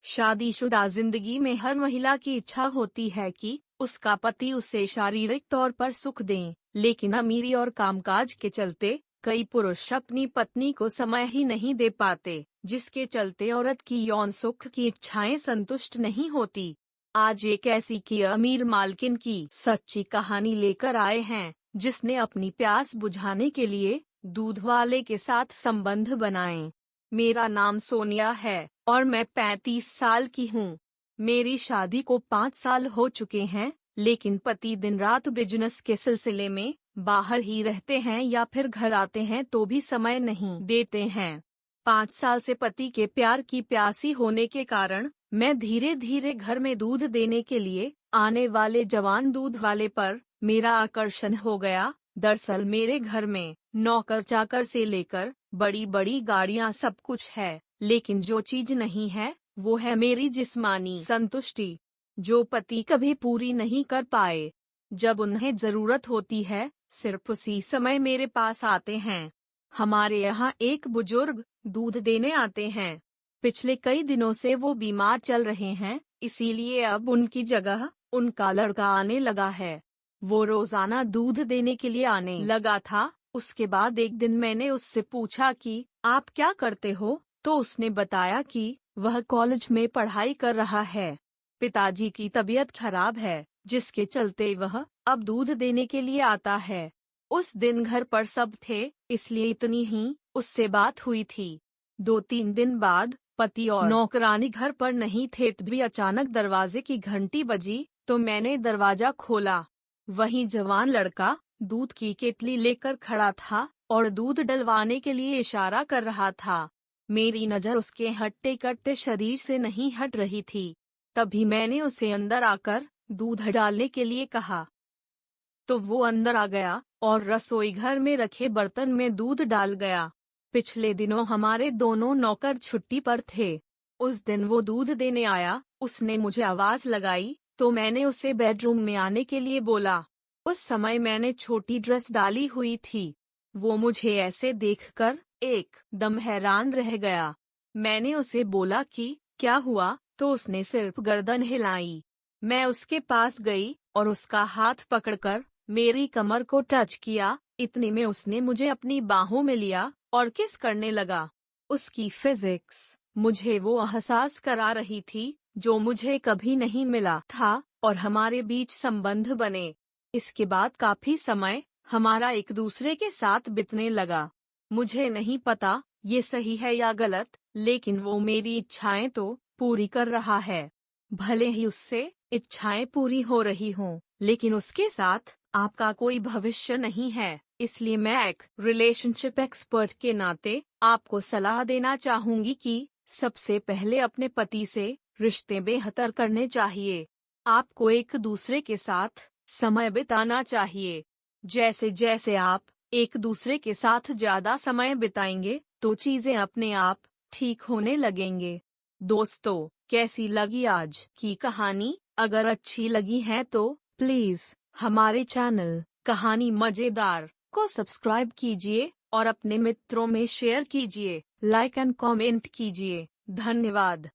शादीशुदा जिंदगी में हर महिला की इच्छा होती है कि उसका पति उसे शारीरिक तौर पर सुख दें, लेकिन अमीरी और कामकाज के चलते कई पुरुष अपनी पत्नी को समय ही नहीं दे पाते, जिसके चलते औरत की यौन सुख की इच्छाएं संतुष्ट नहीं होती। आज एक ऐसी की अमीर मालकिन की सच्ची कहानी लेकर आए हैं, जिसने अपनी प्यास बुझाने के लिए दूध वाले के साथ संबंध बनाए। मेरा नाम सोनिया है और मैं 35 साल की हूँ। मेरी शादी को 5 साल हो चुके हैं, लेकिन पति दिन रात बिजनेस के सिलसिले में बाहर ही रहते हैं या फिर घर आते हैं तो भी समय नहीं देते हैं। 5 साल से पति के प्यार की प्यासी होने के कारण मैं धीरे धीरे घर में दूध देने के लिए आने वाले जवान दूध वाले पर मेरा आकर्षण हो गया। दरअसल मेरे घर में नौकर चाकर से लेकर बड़ी बड़ी गाड़ियां सब कुछ है, लेकिन जो चीज नहीं है वो है मेरी जिस्मानी संतुष्टि, जो पति कभी पूरी नहीं कर पाए। जब उन्हें जरूरत होती है सिर्फ उसी समय मेरे पास आते हैं। हमारे यहाँ एक बुजुर्ग दूध देने आते हैं। पिछले कई दिनों से वो बीमार चल रहे हैं, इसीलिए अब उनकी जगह उनका लड़का आने लगा है। वो रोजाना दूध देने के लिए आने लगा था। उसके बाद एक दिन मैंने उससे पूछा कि आप क्या करते हो, तो उसने बताया कि वह कॉलेज में पढ़ाई कर रहा है। पिताजी की तबीयत खराब है, जिसके चलते वह अब दूध देने के लिए आता है। उस दिन घर पर सब थे, इसलिए इतनी ही उससे बात हुई थी। 2-3 दिन बाद पति और नौकरानी घर पर नहीं थे, तभी अचानक दरवाजे की घंटी बजी तो मैंने दरवाजा खोला। वही जवान लड़का दूध की केतली लेकर खड़ा था और दूध डलवाने के लिए इशारा कर रहा था। मेरी नजर उसके हट्टे कट्टे शरीर से नहीं हट रही थी। तभी मैंने उसे अंदर आकर दूध डालने के लिए कहा, तो वो अंदर आ गया और रसोई घर में रखे बर्तन में दूध डाल गया। पिछले दिनों हमारे दोनों नौकर छुट्टी पर थे। उस दिन वो दूध देने आया। उसने मुझे आवाज लगाई तो मैंने उसे बेडरूम में आने के लिए बोला। उस समय मैंने छोटी ड्रेस डाली हुई थी। वो मुझे ऐसे देखकर एकदम हैरान रह गया। मैंने उसे बोला कि क्या हुआ, तो उसने सिर्फ गर्दन हिलाई। मैं उसके पास गई और उसका हाथ पकड़कर मेरी कमर को टच किया। इतने में उसने मुझे अपनी बाहों में लिया और किस करने लगा। उसकी फिजिक्स मुझे वो एहसास करा रही थी जो मुझे कभी नहीं मिला था, और हमारे बीच संबंध बने। इसके बाद काफी समय हमारा एक दूसरे के साथ बीतने लगा। मुझे नहीं पता ये सही है या गलत, लेकिन वो मेरी इच्छाएं तो पूरी कर रहा है। भले ही उससे इच्छाएं पूरी हो रही हों, लेकिन उसके साथ आपका कोई भविष्य नहीं है। इसलिए मैं एक रिलेशनशिप एक्सपर्ट के नाते आपको सलाह देना चाहूंगी कि सबसे पहले अपने पति से रिश्ते बेहतर करने चाहिए। आपको एक दूसरे के साथ समय बिताना चाहिए। जैसे जैसे आप एक दूसरे के साथ ज्यादा समय बिताएंगे तो चीजें अपने आप ठीक होने लगेंगे। दोस्तों, कैसी लगी आज की कहानी? अगर अच्छी लगी है तो प्लीज हमारे चैनल कहानी मजेदार को सब्सक्राइब कीजिए और अपने मित्रों में शेयर कीजिए, लाइक एंड कमेंट कीजिए। धन्यवाद।